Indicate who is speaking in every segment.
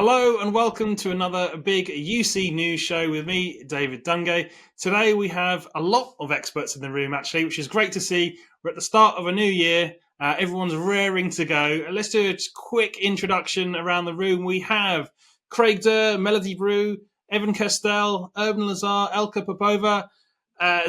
Speaker 1: Hello and welcome to another big UC news show with me, David Dungay. Today we have a lot of experts in the room actually, which is great to see. We're at the start of a new year. Everyone's raring to go. Let's do a quick introduction around the room. We have Craig Durr, Brew, Evan Kirstel, Urwin Lazar, Elka Popova,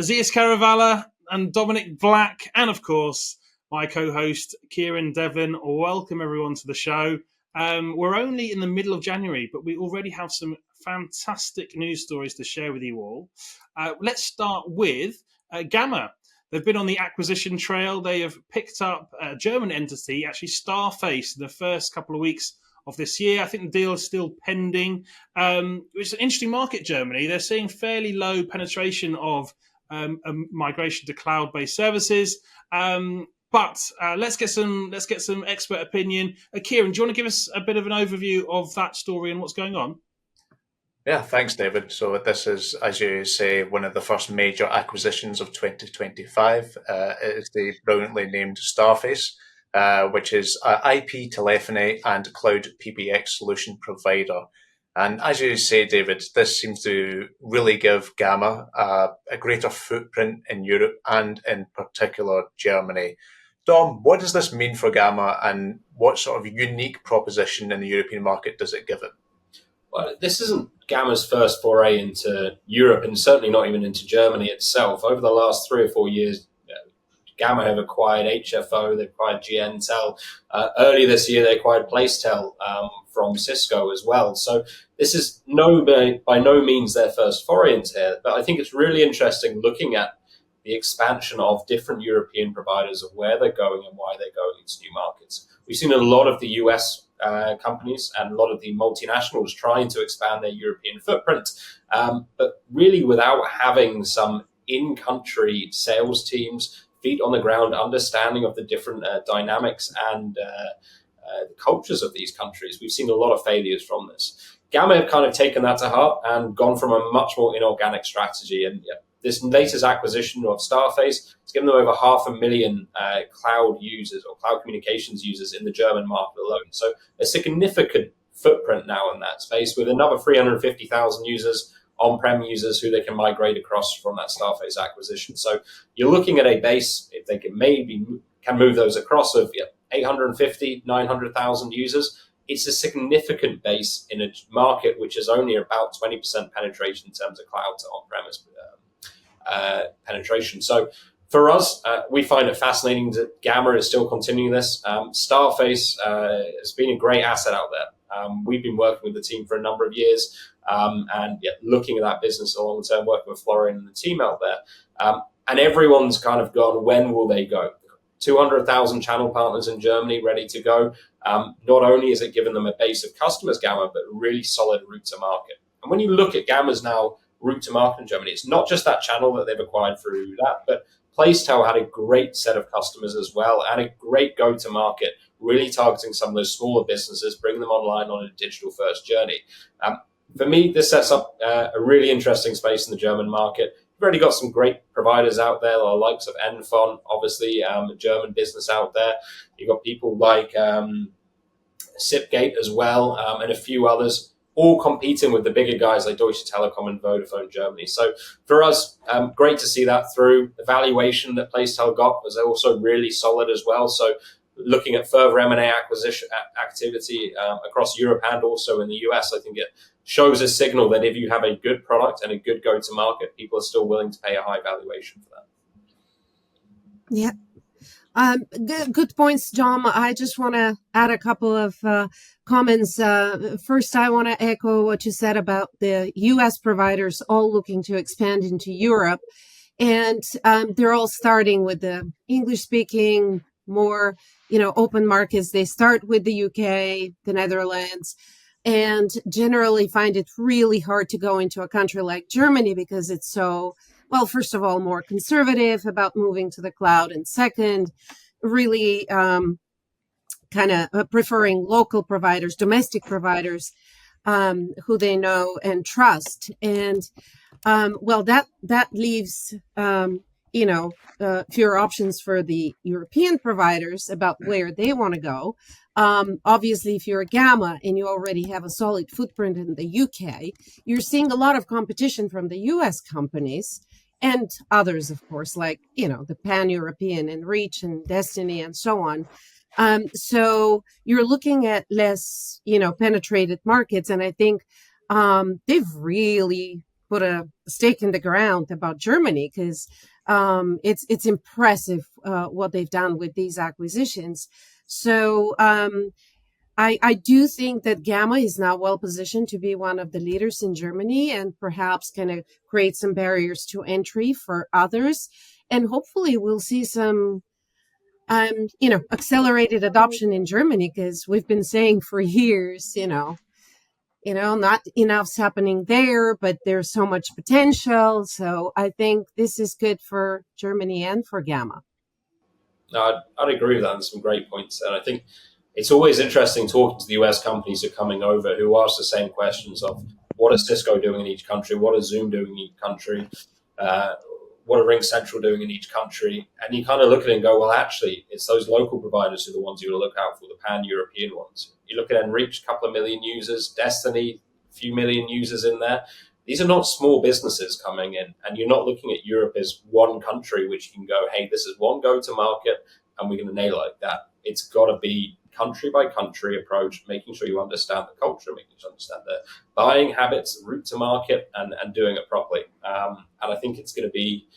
Speaker 1: Zeus Kerravala and Dominic Black, and of course my co-host Kieran Devlin. Welcome everyone to the show. We're only in the middle of January, but we already have some fantastic news stories to share with you all. Let's start with Gamma. They've been on the acquisition trail. They have picked up a German entity, actually Starface, in the first couple of weeks of this year. I think the deal is still pending. It's an interesting market, Germany. They're seeing fairly low penetration of a migration to cloud-based services. But let's get some expert opinion. Kieran, do you want to give us a bit of an overview of that story and what's going on?
Speaker 2: Yeah, thanks, David. So this is, as you say, one of the first major acquisitions of 2025. It is the brilliantly named Starface, which is an IP telephony and cloud PBX solution provider. And as you say, David, this seems to really give Gamma a greater footprint in Europe and in particular Germany. Dom, what does this mean for Gamma and what sort of unique proposition in the European market does it give it?
Speaker 3: Well, this isn't Gamma's first foray into Europe and certainly not even into Germany itself. Over the last 3 or 4 years, Gamma have acquired HFO, they acquired GNTel. Earlier this year, they acquired Placetel from Cisco as well. So this is by no means their first foray into here, but I think it's really interesting looking at the expansion of different European providers of where they're going and why they're going into new markets. We've seen a lot of the US companies and a lot of the multinationals trying to expand their European footprint, but really without having some in-country sales teams, feet on the ground, understanding of the different dynamics and the cultures of these countries. We've seen a lot of failures from this. Gamma have kind of taken that to heart and gone from a much more inorganic strategy. And this latest acquisition of Starface has given them over 500,000 cloud users or cloud communications users in the German market alone. So a significant footprint now in that space with another 350,000 users, on-prem users who they can migrate across from that Starface acquisition. So you're looking at a base, if they can move those across, of 850, 900,000 users. It's a significant base in a market which is only about 20% penetration in terms of cloud to on-premise penetration. So for us, we find it fascinating that Gamma is still continuing this. Starface has been a great asset out there. We've been working with the team for a number of years and looking at that business long term, working with Florian and the team out there. And everyone's kind of gone, when will they go? 200,000 channel partners in Germany ready to go. Not only is it giving them a base of customers, Gamma, but a really solid route to market. And when you look at Gamma's now route to market in Germany, it's not just that channel that they've acquired through that, but Placetel had a great set of customers as well and a great go-to-market, really targeting some of those smaller businesses, bringing them online on a digital-first journey. For me, this sets up a really interesting space in the German market. You've already got some great providers out there, the likes of Enfon, obviously, a German business out there. You've got people like Zipgate as well, and a few others, all competing with the bigger guys like Deutsche Telekom and Vodafone Germany. So for us, great to see that through. The valuation that Placetel got was also really solid as well. So looking at further M&A acquisition activity across Europe and also in the US, I think it shows a signal that if you have a good product and a good go-to-market, people are still willing to pay a high valuation for that.
Speaker 4: Yeah. Good points, Dom. I just want to add a couple of comments. First, I want to echo what you said about the U.S. providers all looking to expand into Europe. And they're all starting with the English-speaking, more, open markets. They start with the UK, the Netherlands, and generally find it really hard to go into a country like Germany because it's so, well, first of all, more conservative about moving to the cloud. And second, really kind of preferring local providers, domestic providers who they know and trust. And, well, that leaves fewer options for the European providers about where they want to go. Obviously, if you're a Gamma and you already have a solid footprint in the UK, you're seeing a lot of competition from the US companies and others, of course, like, the Pan-European and Reach and Destiny and so on. So you're looking at less, penetrated markets. And I think they've really put a stake in the ground about Germany, because it's impressive what they've done with these acquisitions. So I do think that Gamma is now well positioned to be one of the leaders in Germany, and perhaps kind of create some barriers to entry for others. And hopefully we'll see some accelerated adoption in Germany, because we've been saying for years, not enough's happening there, but there's so much potential. So I think this is good for Germany and for Gamma.
Speaker 3: No, I'd agree with that, and some great points. And I think it's always interesting talking to the US companies who are coming over, who ask the same questions of what is Cisco doing in each country, what is Zoom doing in each country, what are Ring Central doing in each country. And you kind of look at it and go, well, actually, it's those local providers who are the ones you will look out for, the pan-European ones. You look at Enreach, a couple of million users, Destiny, a few million users in there. These are not small businesses coming in, and you're not looking at Europe as one country which you can go, hey, this is one go-to-market, and we're going to nail it like that. It's got to be country-by-country approach, making sure you understand the culture, making sure you understand the buying habits, route to market, and doing it properly. And I think it's going to be,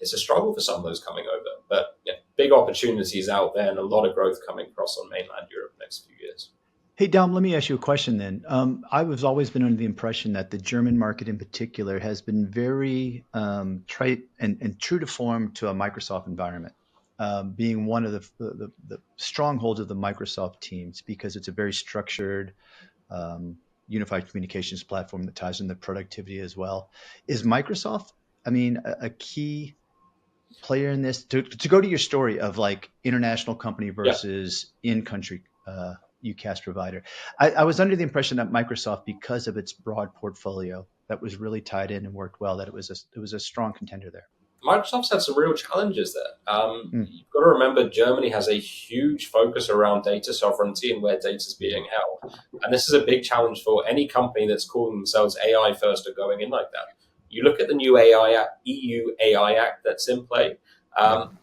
Speaker 3: it's a struggle for some of those coming over. But big opportunities out there and a lot of growth coming across on mainland Europe next few years.
Speaker 5: Hey, Dom, let me ask you a question then. I was always been under the impression that the German market in particular has been very trite and true to form to a Microsoft environment, being one of the strongholds of the Microsoft teams, because it's a very structured, unified communications platform that ties into productivity as well. Is Microsoft, a key player in this? To go to your story of like international company versus in-country UCaaS provider. I was under the impression that Microsoft, because of its broad portfolio that was really tied in and worked well, that it was a strong contender there.
Speaker 3: Microsoft's had some real challenges there. You've got to remember, Germany has a huge focus around data sovereignty and where data is being held. And this is a big challenge for any company that's calling themselves AI first or going in like that. You look at the new EU AI Act that's in play.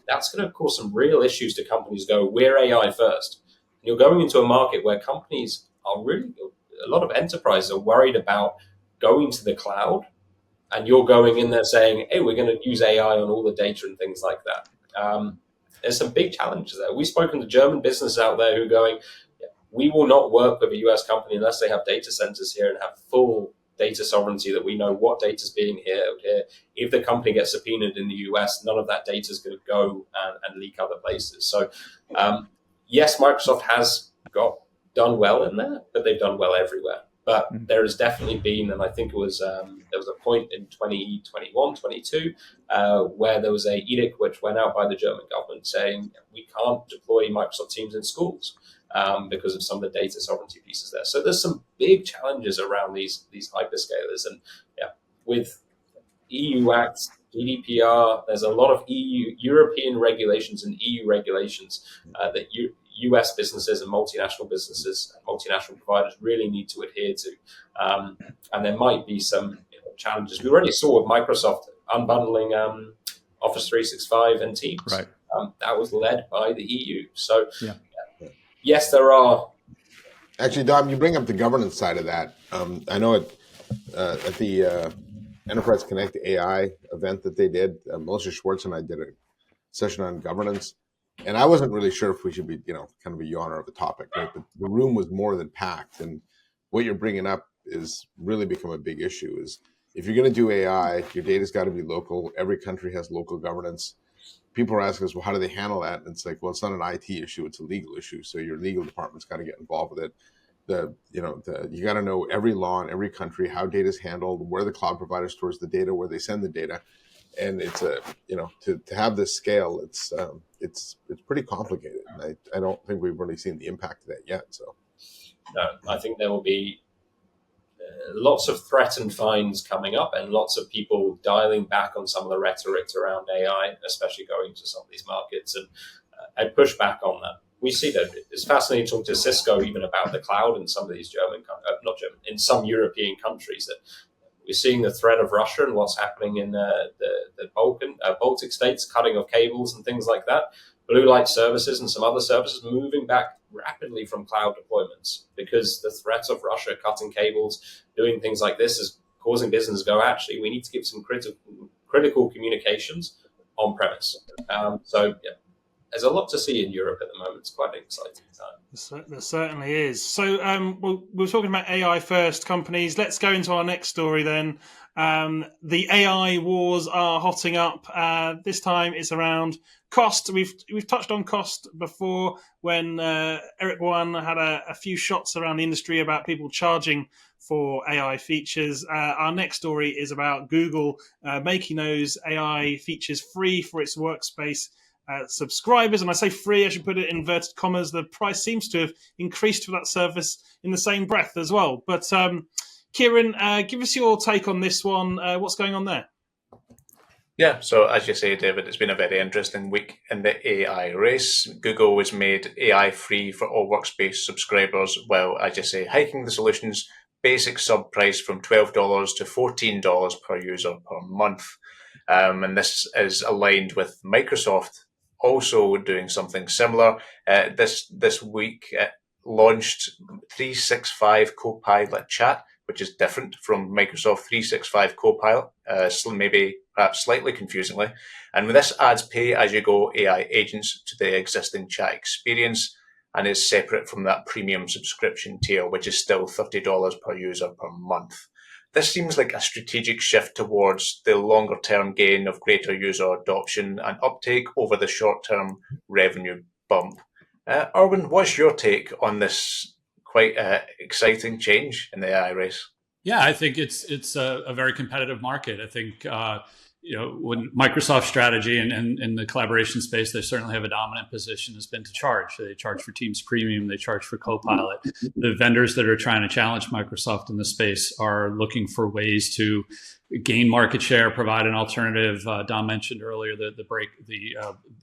Speaker 3: That's going to cause some real issues to companies go, we're AI first. And you're going into a market where companies are really, a lot of enterprises are worried about going to the cloud. And you're going in there saying, hey, we're going to use AI on all the data and things like that. There's some big challenges there. We've spoken to German businesses out there who are going, we will not work with a US company unless they have data centers here and have full data sovereignty, that we know what data is being held here. If the company gets subpoenaed in the US, none of that data is going to go and leak other places. So, yes, Microsoft has done well in there, but they've done well everywhere. But there has definitely been, and I think it was there was a point in 2021, 22, where there was a edict which went out by the German government saying we can't deploy Microsoft Teams in schools because of some of the data sovereignty pieces there. So there's some big challenges around these hyperscalers, and with EU acts, GDPR, there's a lot of European regulations and EU regulations that US businesses and multinational businesses and multinational providers really need to adhere to. And there might be some challenges. We already saw with Microsoft unbundling Office 365 and Teams.
Speaker 5: Right.
Speaker 3: That was led by the EU. So, yes, there are.
Speaker 6: Actually, Dom, you bring up the governance side of that. I know at the Enterprise Connect AI event that they did, Melissa Schwartz and I did a session on governance. And I wasn't really sure if we should be, kind of a yawner of the topic, right? But the room was more than packed. And what you're bringing up is really become a big issue. Is if you're going to do AI, your data's got to be local. Every country has local governance. People are asking us, well, how do they handle that? And it's like, well, it's not an IT issue; it's a legal issue. So your legal department's got to get involved with it. You got to know every law in every country, how data is handled, where the cloud provider stores the data, where they send the data. And it's to have this scale, it's pretty complicated. And I don't think we've really seen the impact of that yet. So,
Speaker 3: no, I think there will be lots of threat and fines coming up, and lots of people dialing back on some of the rhetoric around AI, especially going to some of these markets, and push back on that. We see that it's fascinating talking to Cisco even about the cloud in some of these in some European countries, that we're seeing the threat of Russia and what's happening in the Baltic states, cutting of cables and things like that. Blue light services and some other services moving back rapidly from cloud deployments, because the threat of Russia cutting cables, doing things like this, is causing business to go, actually, we need to give some critical communications on premise. There's a lot to see in Europe at the moment. It's quite an exciting time.
Speaker 1: There certainly is. So we're talking about AI first companies. Let's go into our next story then. The AI wars are hotting up. This time it's around cost. We've touched on cost before when Eric Wan had a few shots around the industry about people charging for AI features. Our next story is about Google making those AI features free for its workspace subscribers. And I say free, I should put it in inverted commas. The price seems to have increased for that service in the same breath as well. But Kieran, give us your take on this one. What's going on there?
Speaker 2: Yeah, so as you say, David, it's been a very interesting week in the AI race. Google has made AI free for all workspace subscribers, while, as you say, hiking the solution's basic sub price from $12 to $14 per user per month. And this is aligned with Microsoft also doing something similar. This week launched 365 Copilot Chat, which is different from Microsoft 365 Copilot, maybe perhaps slightly confusingly. And this adds pay-as-you-go AI agents to the existing chat experience, and is separate from that premium subscription tier, which is still $30 per user per month. This seems like a strategic shift towards the longer-term gain of greater user adoption and uptake over the short-term revenue bump. Urwin, what's your take on this quite exciting change in the AI race?
Speaker 7: Yeah, I think it's a very competitive market. I think when Microsoft's strategy and in the collaboration space, they certainly have a dominant position, has been to charge. They charge for Teams Premium, they charge for Copilot. The vendors that are trying to challenge Microsoft in this space are looking for ways to gain market share, provide an alternative. Dom mentioned earlier the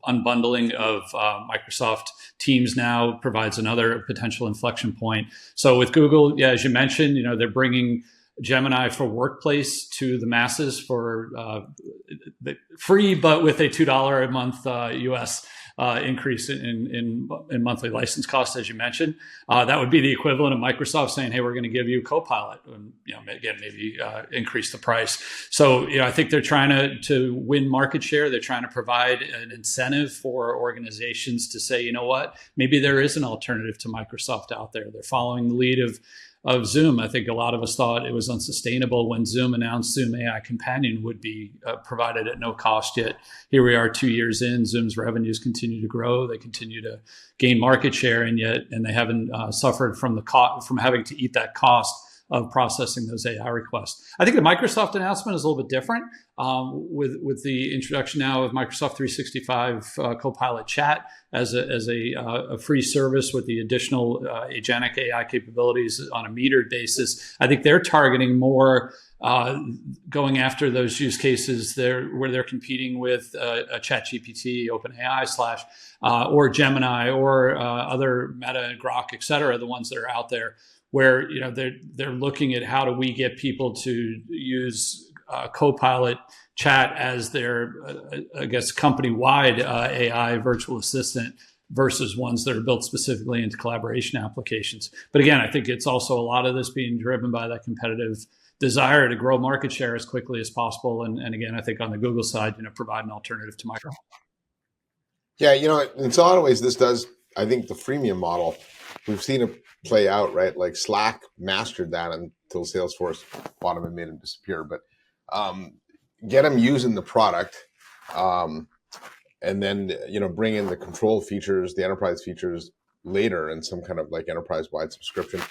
Speaker 7: unbundling of Microsoft Teams now provides another potential inflection point. So with Google, yeah, as you mentioned, they're bringing Gemini for Workplace to the masses for free, but with a $2 a month US increase in monthly license costs, as you mentioned. That would be the equivalent of Microsoft saying, "Hey, we're going to give you Copilot," and again maybe increase the price. So I think they're trying to win market share. They're trying to provide an incentive for organizations to say, you know what, maybe there is an alternative to Microsoft out there. They're following the lead of Zoom. I think a lot of us thought it was unsustainable when Zoom announced Zoom AI Companion would be provided at no cost. Yet here we are 2 years in, Zoom's revenues continue to grow. They continue to gain market share, and they haven't suffered from having to eat that cost of processing those AI requests. I think the Microsoft announcement is a little bit different with the introduction now of Microsoft 365 Copilot Chat as a free service with the additional agentic AI capabilities on a metered basis. I think they're targeting more going after those use cases where they're competing with a ChatGPT, OpenAI / or Gemini or other Meta, Grok, et cetera, the ones that are out there, where they're looking at how do we get people to use Copilot Chat as their, company-wide AI virtual assistant versus ones that are built specifically into collaboration applications. But again, I think it's also a lot of this being driven by that competitive desire to grow market share as quickly as possible. And again, I think on the Google side, provide an alternative to Microsoft.
Speaker 6: Yeah, in a lot of ways, this does, I think the freemium model, we've seen it play out, right? Like Slack mastered that until Salesforce bought them and made them disappear. But get them using the product, and then bring in the control features, the enterprise features later in some kind of like enterprise-wide subscription.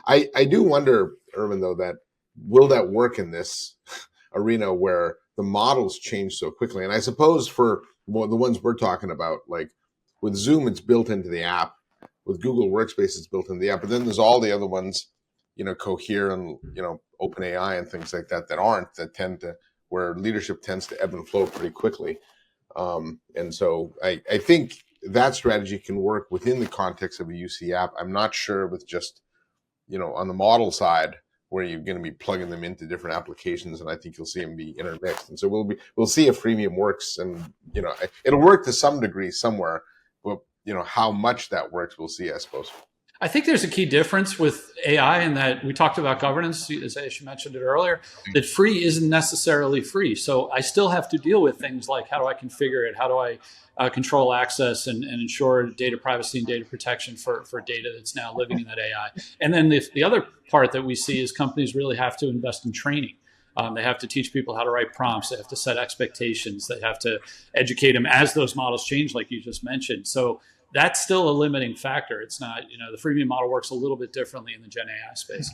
Speaker 6: I do wonder, Urwin, though, that will that work in this arena where the models change so quickly? And I suppose for the ones we're talking about, like with Zoom, it's built into the app. With Google Workspace, it's built into the app. But then there's all the other ones, Cohere and, open AI and things like that aren't, that tend to, where leadership tends to ebb and flow pretty quickly. And so I think that strategy can work within the context of a UC app. I'm not sure with just, on the model side, where you're going to be plugging them into different applications, and I think you'll see them be intermixed. And so we'll see if freemium works, and it'll work to some degree somewhere, but how much that works, we'll see, I suppose.
Speaker 7: I think there's a key difference with AI in that we talked about governance, as you mentioned it earlier, that free isn't necessarily free. So I still have to deal with things like, how do I configure it? How do I control access and ensure data privacy and data protection for data that's now living in that AI? And then the other part that we see is companies really have to invest in training. They have to teach people how to write prompts. They have to set expectations. They have to educate them as those models change, like you just mentioned. So that's still a limiting factor. It's not, the freemium model works a little bit differently in the Gen AI space.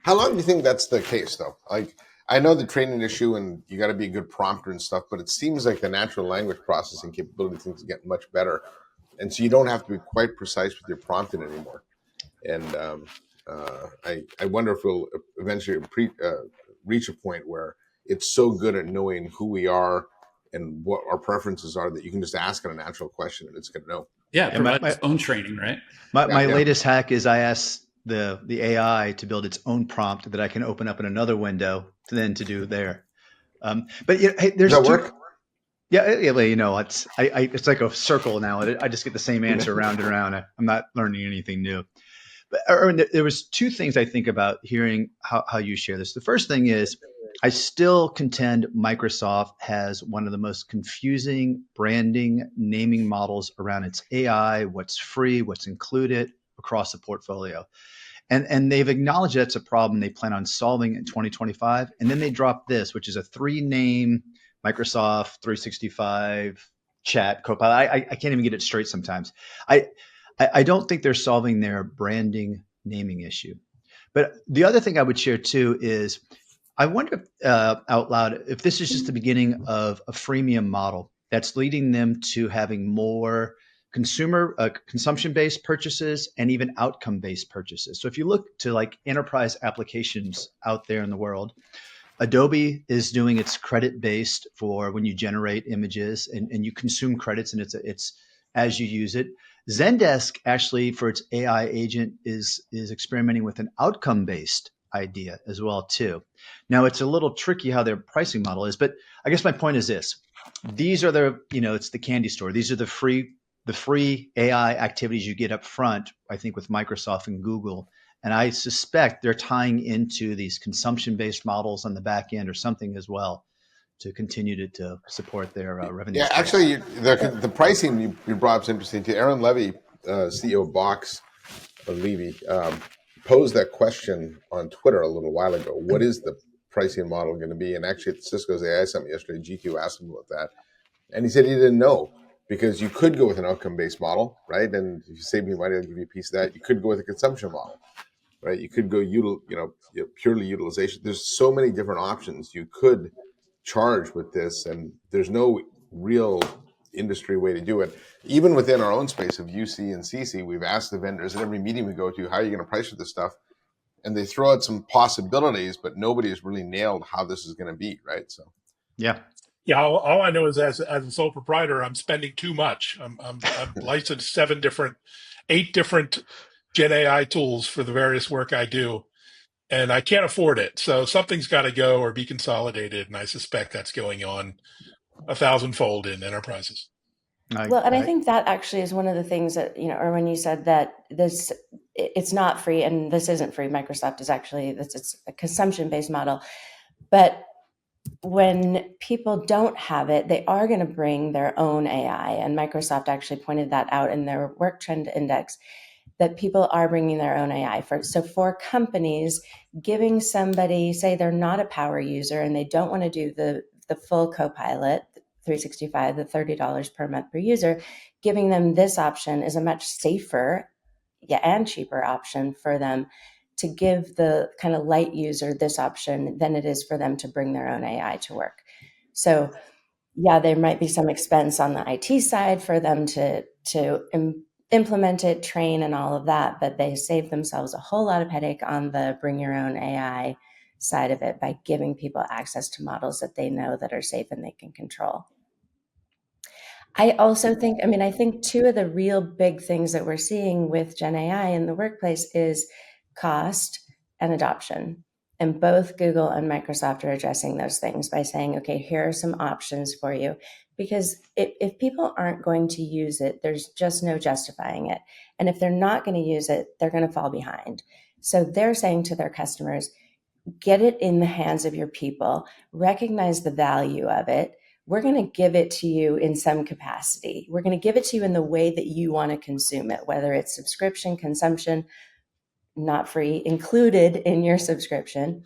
Speaker 6: How long do you think that's the case, though? Like, I know the training issue, and you got to be a good prompter and stuff, but it seems like the natural language processing capability things get much better, and so you don't have to be quite precise with your prompting anymore. And I wonder if we'll eventually reach a point where it's so good at knowing who we are and what our preferences are that you can just ask it a natural question and it's going to know.
Speaker 7: Yeah, provide its own training, right?
Speaker 5: My latest hack is I ask the AI to build its own prompt that I can open up in another window to do there. But hey, there's
Speaker 6: Does that work?
Speaker 5: Yeah, it's like a circle now. I just get the same answer round and round. I'm not learning anything new. But Urwin, there was two things I think about hearing how you share this. The first thing is, I still contend Microsoft has one of the most confusing branding naming models around its AI, what's free, what's included across the portfolio. And they've acknowledged that's a problem they plan on solving in 2025. And then they drop this, which is a 3-name Microsoft 365 chat Copilot. I can't even get it straight sometimes. I don't think they're solving their branding naming issue. But the other thing I would share too is, I wonder out loud if this is just the beginning of a freemium model that's leading them to having more consumption-based purchases and even outcome-based purchases. So if you look to like enterprise applications out there in the world, Adobe is doing its credit-based for when you generate images and you consume credits, and it's as you use it. Zendesk actually, for its AI agent, is experimenting with an outcome-based idea as well too. Now it's a little tricky how their pricing model is, but I guess my point is this: these are it's the candy store. These are the free AI activities you get up front, I think, with Microsoft and Google. And I suspect they're tying into these consumption-based models on the back end or something as well to continue to support their revenue.
Speaker 6: Yeah, actually, the pricing you brought up is interesting too. Aaron Levy, CEO of Box, Levy, posed that question on Twitter a little while ago. What is the pricing model going to be? And actually, at Cisco's AI Summit yesterday, GQ asked him about that, and he said he didn't know, because you could go with an outcome-based model, right? And if you save me money, I'll give you a piece of that. You could go with a consumption model, right? You could go purely utilization. There's so many different options you could charge with this, and there's no real industry way to do it. Even within our own space of UC and CC, we've asked the vendors at every meeting we go to, how are you going to price for this stuff? And they throw out some possibilities, but nobody has really nailed how this is going to be, right? So,
Speaker 5: yeah.
Speaker 8: All I know is as a sole proprietor, I'm spending too much. I'm licensed 8 different Gen AI tools for the various work I do, and I can't afford it. So something's got to go or be consolidated, and I suspect that's going on 1,000-fold in enterprises.
Speaker 9: I think that actually is one of the things that, Urwin, you said that it's not free, and this isn't free. Microsoft is actually, it's a consumption-based model. But when people don't have it, they are going to bring their own AI. And Microsoft actually pointed that out in their work trend index, that people are bringing their own AI. So for companies, giving somebody, say they're not a power user and they don't want to do the full Copilot, 365, the $30 per month per user, giving them this option is a much safer and cheaper option for them to give the kind of light user this option than it is for them to bring their own AI to work. So there might be some expense on the IT side for them to implement it, train, and all of that, but they save themselves a whole lot of headache on the bring your own AI side of it by giving people access to models that they know that are safe and they can control. I also think, I think two of the real big things that we're seeing with Gen AI in the workplace is cost and adoption. And both Google and Microsoft are addressing those things by saying, okay, here are some options for you. Because if people aren't going to use it, there's just no justifying it. And if they're not going to use it, they're going to fall behind. So they're saying to their customers, get it in the hands of your people, recognize the value of it. We're going to give it to you in some capacity. We're going to give it to you in the way that you want to consume it, whether it's subscription, consumption, not free, included in your subscription.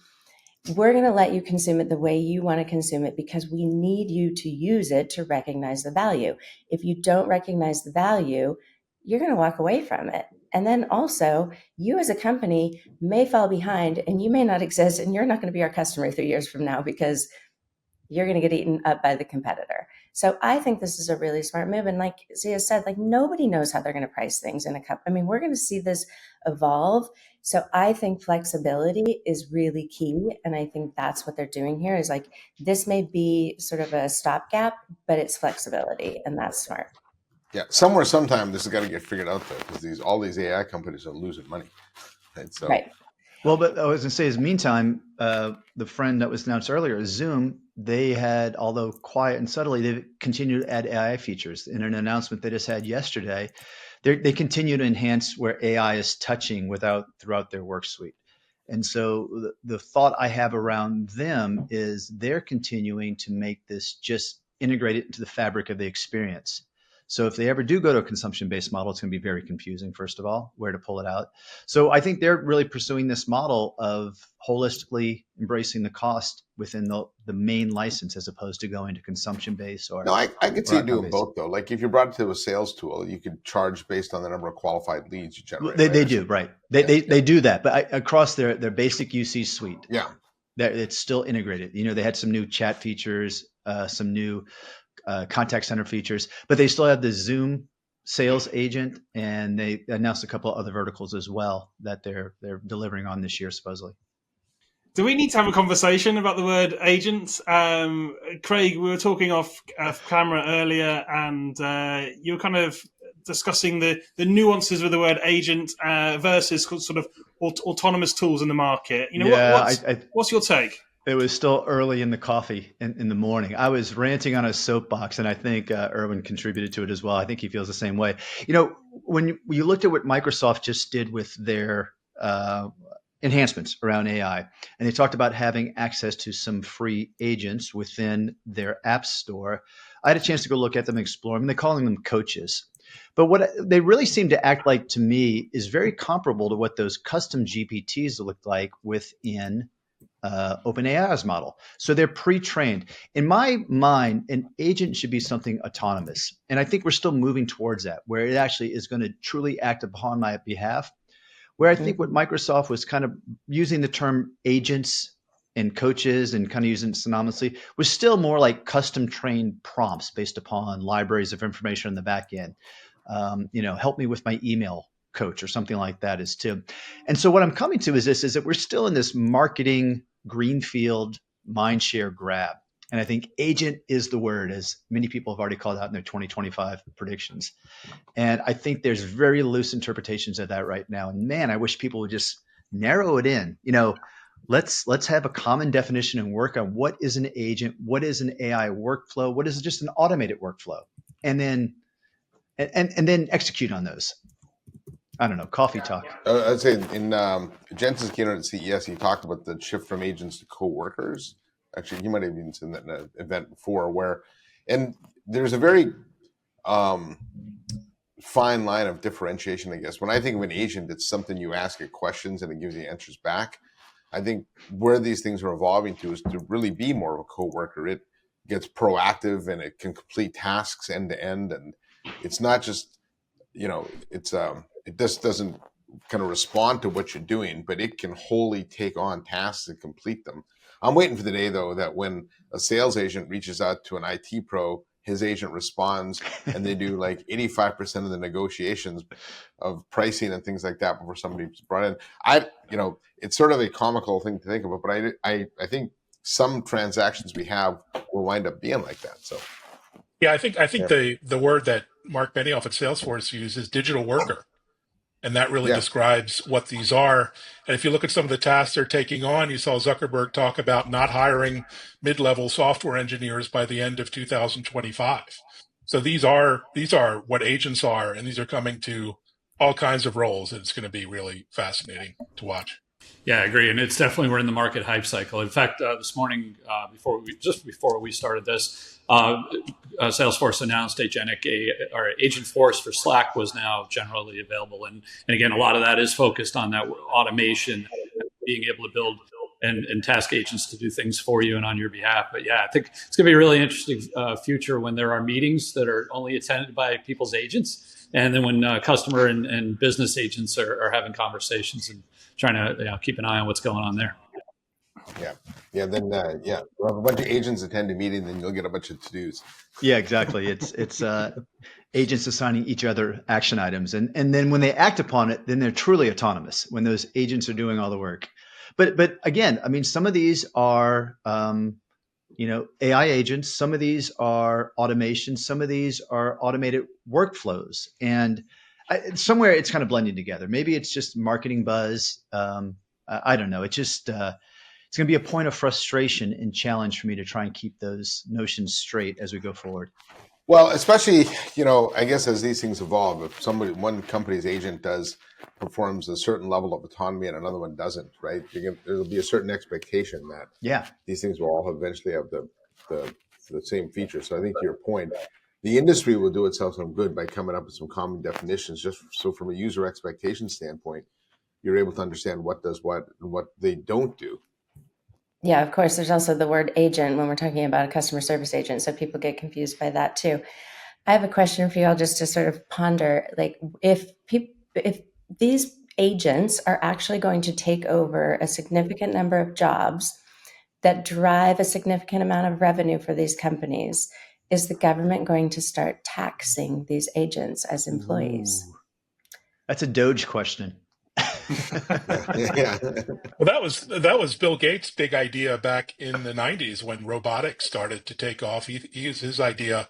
Speaker 9: We're going to let you consume it the way you want to consume it because we need you to use it to recognize the value. If you don't recognize the value, you're going to walk away from it. And then also, you as a company may fall behind and you may not exist and you're not going to be our customer 3 years from now because you're going to get eaten up by the competitor. So I think this is a really smart move. And like Zia said, like nobody knows how they're going to price things in a cup. We're going to see this evolve. So I think flexibility is really key. And I think that's what they're doing here is like, this may be sort of a stopgap, but it's flexibility and that's smart.
Speaker 6: Yeah. Somewhere, sometime this has got to get figured out though, because all these AI companies are losing money. Right. So.
Speaker 9: Right.
Speaker 5: Well, but I was going to say, is meantime, the friend that was announced earlier, Zoom, they had, although quiet and subtly, they continue to add AI features. In an announcement they just had yesterday, they continue to enhance where AI is touching throughout their work suite. And so the thought I have around them is they're continuing to make this just integrated into the fabric of the experience. So if they ever do go to a consumption-based model, it's going to be very confusing, first of all, where to pull it out. So I think they're really pursuing this model of holistically embracing the cost within the main license as opposed to going to consumption-based or.
Speaker 6: No, I could see you doing both, though. Like if you brought it to a sales tool, you could charge based on the number of qualified leads you generate.
Speaker 5: They do, right. They do that. But across their basic UC suite,
Speaker 6: yeah,
Speaker 5: it's still integrated. They had some new chat features, some new contact center features, but they still have the Zoom sales agent, and they announced a couple of other verticals as well that they're delivering on this year, supposedly.
Speaker 1: Do we need to have a conversation about the word agent? Craig, we were talking off camera earlier, and you were kind of discussing the nuances of the word agent versus sort of autonomous tools in the market. What's your take?
Speaker 5: It was still early in the coffee in the morning. I was ranting on a soapbox, and I think Urwin contributed to it as well. I think he feels the same way. When you looked at what Microsoft just did with their enhancements around AI, and they talked about having access to some free agents within their app store, I had a chance to go look at them and explore them. They're calling them coaches. But what they really seem to act like to me is very comparable to what those custom GPTs looked like within OpenAI's model. So they're pre-trained. In my mind, an agent should be something autonomous. And I think we're still moving towards that, where it actually is going to truly act upon my behalf. Where I think what Microsoft was kind of using the term agents and coaches and kind of using it synonymously was still more like custom trained prompts based upon libraries of information on the back end. Help me with my email coach or something like that is too. And so what I'm coming to is that we're still in this marketing greenfield mindshare grab. And I think agent is the word, as many people have already called out in their 2025 predictions. And I think there's very loose interpretations of that right now. And man, I wish people would just narrow it in. Let's have a common definition and work on what is an agent, what is an AI workflow, what is just an automated workflow, and then execute on those. I don't know, coffee talk.
Speaker 6: I'd say in Jensen's keynote at CES, he talked about the shift from agents to co-workers. Actually, he might have even seen that in an event before and there's a very fine line of differentiation, I guess. When I think of an agent, it's something you ask it questions and it gives you answers back. I think where these things are evolving to is to really be more of a co-worker. It gets proactive and it can complete tasks end to end. And it's not just, it just doesn't kind of respond to what you're doing, but it can wholly take on tasks and complete them. I'm waiting for the day, though, that when a sales agent reaches out to an IT pro his agent responds, and they do like 85% of the negotiations of pricing and things like that before somebody's brought in. It's sort of a comical thing to think about, but I think some transactions we have will wind up being like that. So
Speaker 8: Yeah, I think the word that Mark Benioff at Salesforce used is digital worker. And that really describes what these are. And if you look at some of the tasks they're taking on, you saw Zuckerberg talk about not hiring mid-level software engineers by the end of 2025. So these are what agents are, and these are coming to all kinds of roles. And it's going to be really fascinating to watch.
Speaker 7: Yeah, I agree, and it's definitely we're in the market hype cycle. In fact, this morning, before we started this, Salesforce announced Agent Force for Slack was now generally available, and again, a lot of that is focused on that automation, being able to build and task agents to do things for you and on your behalf. But yeah, I think it's going to be a really interesting future when there are meetings that are only attended by people's agents, and then when customer and business agents are having conversations and trying to keep an eye on what's going on there.
Speaker 6: Yeah. Then we'll have a bunch of agents attend a meeting, then you'll get a bunch of to-dos.
Speaker 5: Yeah, exactly. It's agents assigning each other action items, and then when they act upon it, then they're truly autonomous when those agents are doing all the work. But again, I mean, some of these are AI agents, some of these are automation, some of these are automated workflows, and somewhere it's kind of blending together. Maybe it's just marketing buzz. I don't know. It's just it's going to be a point of frustration and challenge for me to try and keep those notions straight as we go forward.
Speaker 6: Well, especially, I guess as these things evolve, if one company's agent performs a certain level of autonomy and another one doesn't, right? There'll be a certain expectation that these things will all eventually have the same features. So I think to your point, the industry will do itself some good by coming up with some common definitions, just so from a user expectation standpoint, you're able to understand what does what and what they don't do.
Speaker 9: Yeah, of course. There's also the word agent when we're talking about a customer service agent. So people get confused by that too. I have a question for you all just to sort of ponder, like if these agents are actually going to take over a significant number of jobs that drive a significant amount of revenue for these companies, is the government going to start taxing these agents as employees?
Speaker 5: Ooh. That's a Doge question.
Speaker 6: Yeah.
Speaker 8: Well, that was Bill Gates' big idea back in the 90s when robotics started to take off. His idea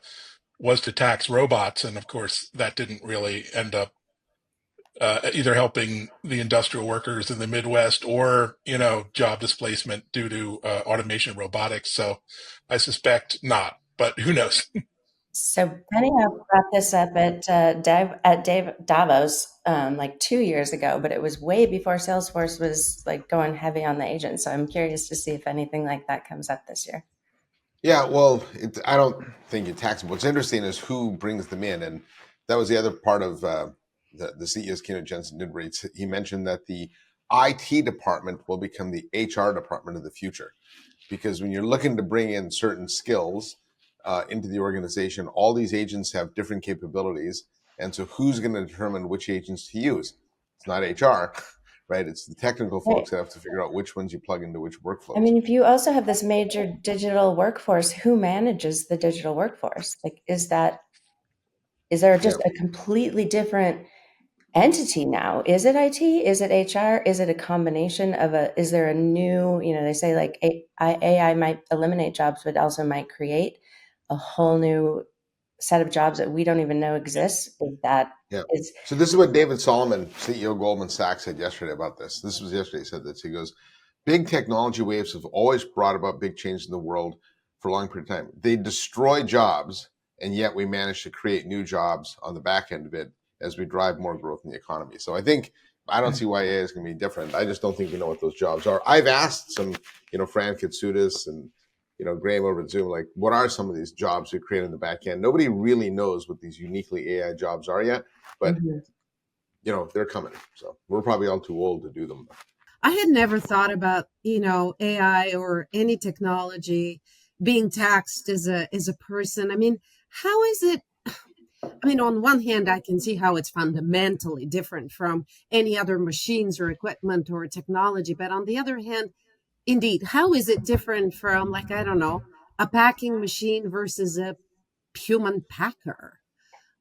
Speaker 8: was to tax robots, and of course that didn't really end up either helping the industrial workers in the Midwest or job displacement due to automation and robotics. So I suspect not, but who knows?
Speaker 9: So Benioff brought this up at Davos like 2 years ago, but it was way before Salesforce was like going heavy on the agent. So I'm curious to see if anything like that comes up this year.
Speaker 6: Yeah, well, I don't think you tax them. What's interesting is who brings them in, and that was the other part of the CEO's keynote Jensen did, where he mentioned that the IT department will become the HR department of the future, because when you're looking to bring in certain skills into the organization, all these agents have different capabilities, and so who's going to determine which agents to use? It's not HR, right? It's the technical folks that have to figure out which ones you plug into which workflows.
Speaker 9: I mean, if you also have this major digital workforce, who manages the digital workforce? Like, is there just a completely different entity now? Is it IT? Is it HR? Is it a combination of is there a new, they say like AI might eliminate jobs, but also might create a whole new set of jobs that we don't even know exist.
Speaker 6: So this is what David Solomon, CEO of Goldman Sachs, said yesterday about this. This was yesterday. He said this. He goes, big technology waves have always brought about big change in the world for a long period of time. They destroy jobs, and yet we manage to create new jobs on the back end of it as we drive more growth in the economy. So I don't see why AI is going to be different. I just don't think we know what those jobs are. I've asked some, Fran Katsoudas and Graham over at Zoom, like, what are some of these jobs we create in the back end? Nobody really knows what these uniquely AI jobs are yet, but they're coming. So we're probably all too old to do them.
Speaker 4: I had never thought about, AI or any technology being taxed as a person. I mean, how is it? I mean, on one hand, I can see how it's fundamentally different from any other machines or equipment or technology. But on the other hand, indeed, how is it different from, like, I don't know, a packing machine versus a human packer,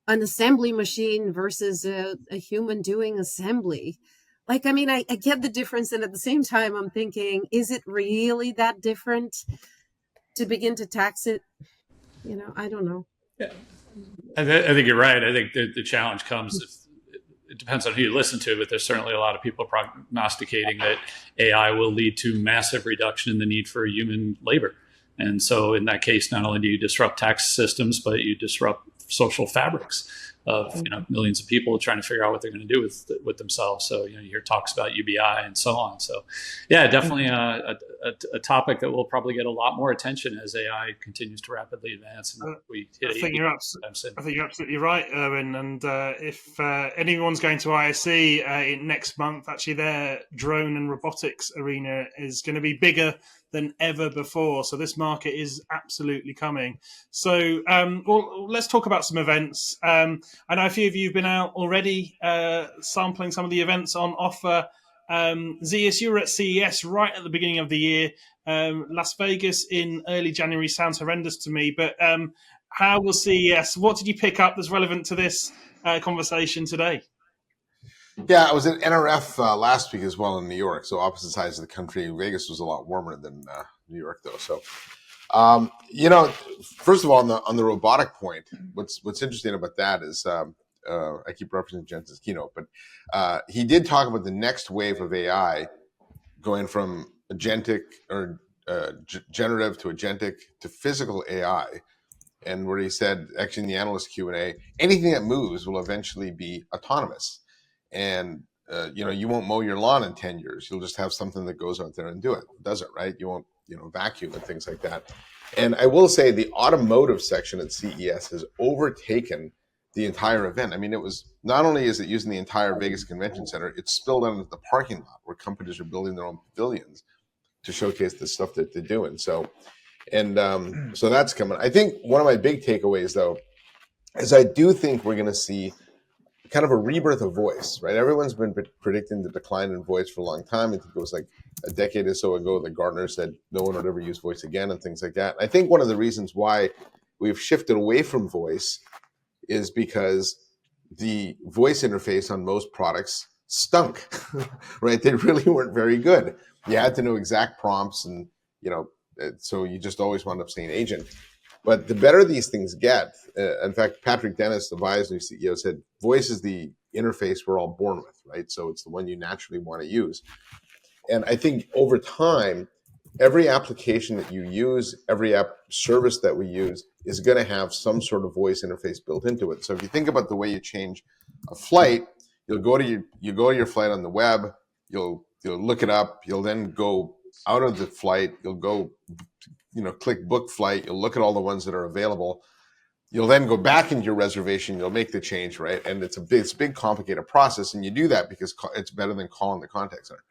Speaker 4: an assembly machine versus a human doing assembly. Like, I mean, I get the difference. And at the same time, I'm thinking, is it really that different to begin to tax it? I don't know.
Speaker 7: Yeah. I think you're right. I think the challenge comes if it depends on who you listen to, but there's certainly a lot of people prognosticating that AI will lead to massive reduction in the need for human labor. And so in that case, not only do you disrupt tax systems, but you disrupt social fabrics of millions of people trying to figure out what they're going to do with themselves. So you hear talks about UBI and so on. So yeah, definitely a topic that will probably get a lot more attention as AI continues to rapidly advance. And
Speaker 1: I think you're absolutely right, Urwin. And if anyone's going to ISE next month, actually their drone and robotics arena is going to be bigger than ever before. So this market is absolutely coming. So well, let's talk about some events. I know a few of you have been out already sampling some of the events on offer. Zeus, you were at CES right at the beginning of the year. Las Vegas in early January sounds horrendous to me, but how was CES? What did you pick up that's relevant to this conversation today?
Speaker 6: Yeah, I was at NRF last week as well in New York, so opposite sides of the country. Vegas was a lot warmer than New York, though. So, first of all, on the robotic point, what's interesting about that is I keep referencing Jensen's keynote, but he did talk about the next wave of AI going from agentic or generative to agentic to physical AI. And where he said, actually in the analyst Q&A, anything that moves will eventually be autonomous. And, you won't mow your lawn in 10 years. You'll just have something that goes out there and does it, right? You won't, vacuum and things like that. And I will say the automotive section at CES has overtaken the entire event. I mean, it was not only is it using the entire Vegas Convention Center, it's spilled out into the parking lot where companies are building their own pavilions to showcase the stuff that they're doing. So that's coming. I think one of my big takeaways, though, is I do think we're going to see kind of a rebirth of voice, right? Everyone's been predicting the decline in voice for a long time. I think it was like a decade or so ago that Gartner said no one would ever use voice again and things like that. I think one of the reasons why we've shifted away from voice is because the voice interface on most products stunk, right? They really weren't very good. You had to know exact prompts and, so you just always wound up saying agent. But the better these things get, in fact, Patrick Dennis, the Via's new CEO, said voice is the interface we're all born with, right? So it's the one you naturally want to use. And I think over time, every application that you use, every app service that we use is going to have some sort of voice interface built into it. So if you think about the way you change a flight, you'll go to your flight on the web, you'll look it up, you'll then go out of the flight, you'll go click book flight, you'll look at all the ones that are available. You'll then go back into your reservation, you'll make the change, right? And it's a big complicated process. And you do that because it's better than calling the contact center.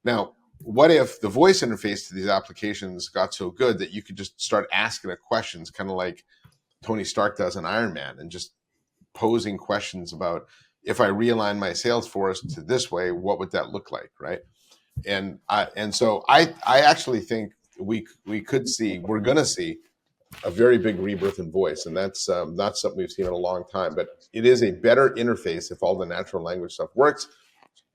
Speaker 6: Now, what if the voice interface to these applications got so good that you could just start asking it questions, kind of like Tony Stark does in Iron Man, and just posing questions about, if I realign my sales force to this way, what would that look like, right? And so I actually think we're going to see a very big rebirth in voice, and that's not something we've seen in a long time. But it is a better interface if all the natural language stuff works.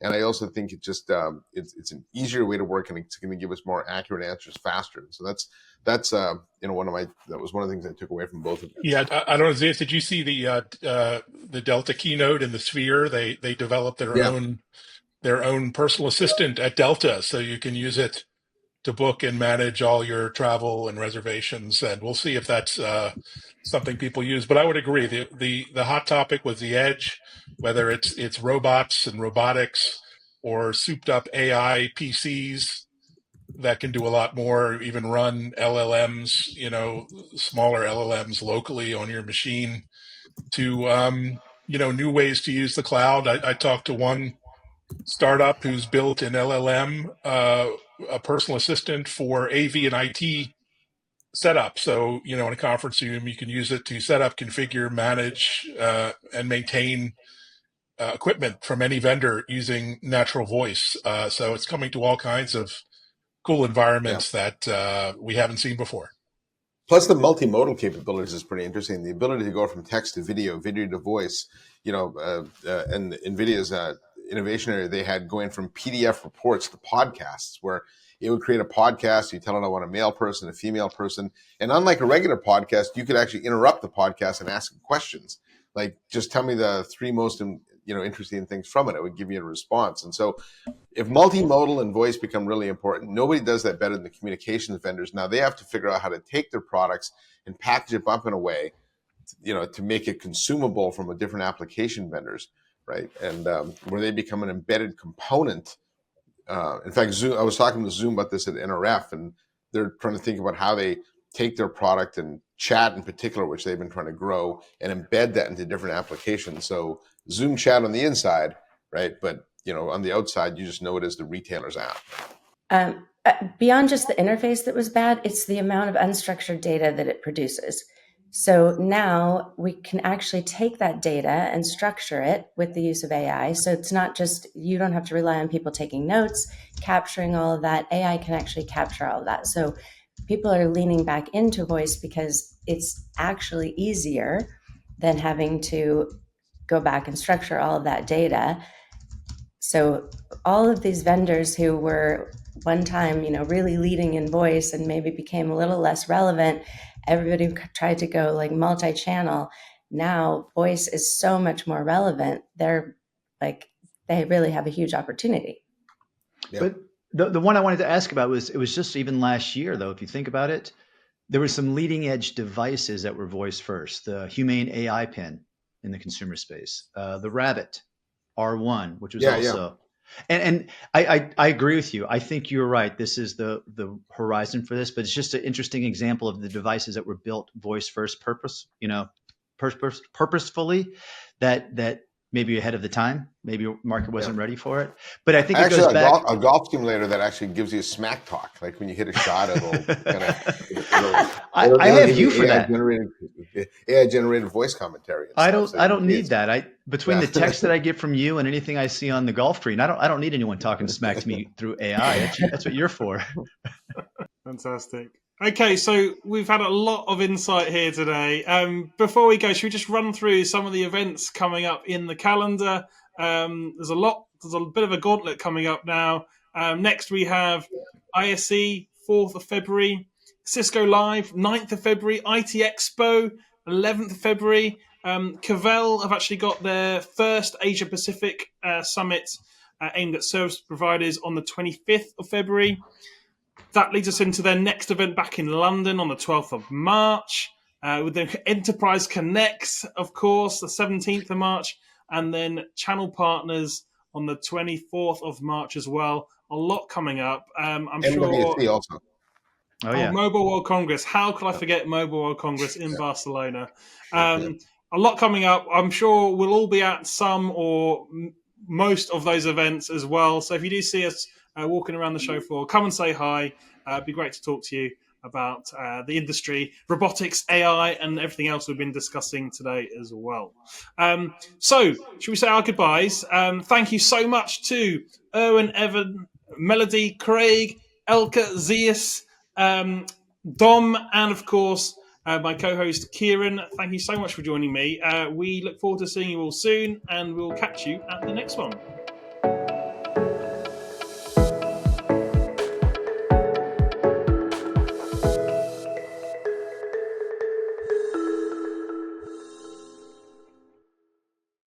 Speaker 6: And I also think it just it's an easier way to work, and it's going to give us more accurate answers faster. So that was one of the things I took away from both of them.
Speaker 8: Yeah, I don't know, Zeus, did you see the Delta keynote in the Sphere? They developed their own personal assistant at Delta, so you can use it to book and manage all your travel and reservations. And we'll see if that's something people use. But I would agree, the hot topic was the edge, whether it's robots and robotics or souped up AI PCs that can do a lot more, even run LLMs, smaller LLMs locally on your machine, to new ways to use the cloud. I talked to one startup who's built an LLM, a personal assistant for AV and IT setup. So, in a conference room, you can use it to set up, configure, manage, and maintain equipment from any vendor using natural voice. So it's coming to all kinds of cool environments that we haven't seen before.
Speaker 6: Plus, the multimodal capabilities is pretty interesting. The ability to go from text to video, video to voice. And NVIDIA's innovation area, they had going from PDF reports to podcasts, where it would create a podcast. You tell it, I want a male person, a female person. And unlike a regular podcast, you could actually interrupt the podcast and ask questions. Like, just tell me the three most interesting things from it. It would give you a response. And so if multimodal and voice become really important, nobody does that better than the communications vendors. Now they have to figure out how to take their products and package it up in a way, to make it consumable from a different application vendors, right? And where they become an embedded component. In fact, Zoom, I was talking to Zoom about this at NRF, and they're trying to think about how they take their product and chat in particular, which they've been trying to grow, and embed that into different applications. So Zoom chat on the inside, right? But on the outside, you just know it as the retailer's app.
Speaker 9: Beyond just the interface that was bad, it's the amount of unstructured data that it produces. So now we can actually take that data and structure it with the use of AI. So it's not just, you don't have to rely on people taking notes, capturing all of that. AI can actually capture all of that. So people are leaning back into voice because it's actually easier than having to go back and structure all of that data. So all of these vendors who were one time, really leading in voice and maybe became a little less relevant, everybody tried to go like multi-channel. Now voice is so much more relevant. They really have a huge opportunity.
Speaker 5: Yeah. But the one I wanted to ask about was, it was just even last year, though, if you think about it, there were some leading edge devices that were voice first. The Humane AI pen in the consumer space, the Rabbit R1, which was also, and I agree with you. I think you're right. This is the horizon for this, but it's just an interesting example of the devices that were built voice first, purposefully, that maybe ahead of the time, maybe market wasn't ready for it. But I think it goes back.
Speaker 6: A golf simulator that actually gives you a smack talk, like when you hit a shot, it'll kind of.
Speaker 5: I have you for that.
Speaker 6: AI generated voice commentary.
Speaker 5: I don't need that. Between the text that I get from you and anything I see on the golf green, I don't need anyone talking smack to me through AI. That's what you're for.
Speaker 1: Fantastic. Okay, so we've had a lot of insight here today. Before we go, should we just run through some of the events coming up in the calendar? There's a bit of a gauntlet coming up now. Next we have ISE, 4th of February, Cisco Live, 9th of February, IT Expo, 11th of February. Cavell have actually got their first Asia Pacific summit aimed at service providers on the 25th of February. That leads us into their next event back in London on the 12th of March, with the Enterprise Connects, of course, the 17th of March, and then Channel Partners on the 24th of March as well. A lot coming up. I'm
Speaker 6: MWC
Speaker 1: sure.
Speaker 6: Also.
Speaker 5: Oh, yeah.
Speaker 1: Mobile World Congress. How could I forget Mobile World Congress in Barcelona? A lot coming up. I'm sure we'll all be at some or most of those events as well. So if you do see us walking around the show floor, come and say hi. It'd be great to talk to you about the industry, robotics, AI, and everything else we've been discussing today as well. So, should we say our goodbyes? Thank you so much to Urwin, Evan, Melody, Craig, Elka, Zeus, Dom, and of course, my co-host Kieran. Thank you so much for joining me. We look forward to seeing you all soon, and we'll catch you at the next one.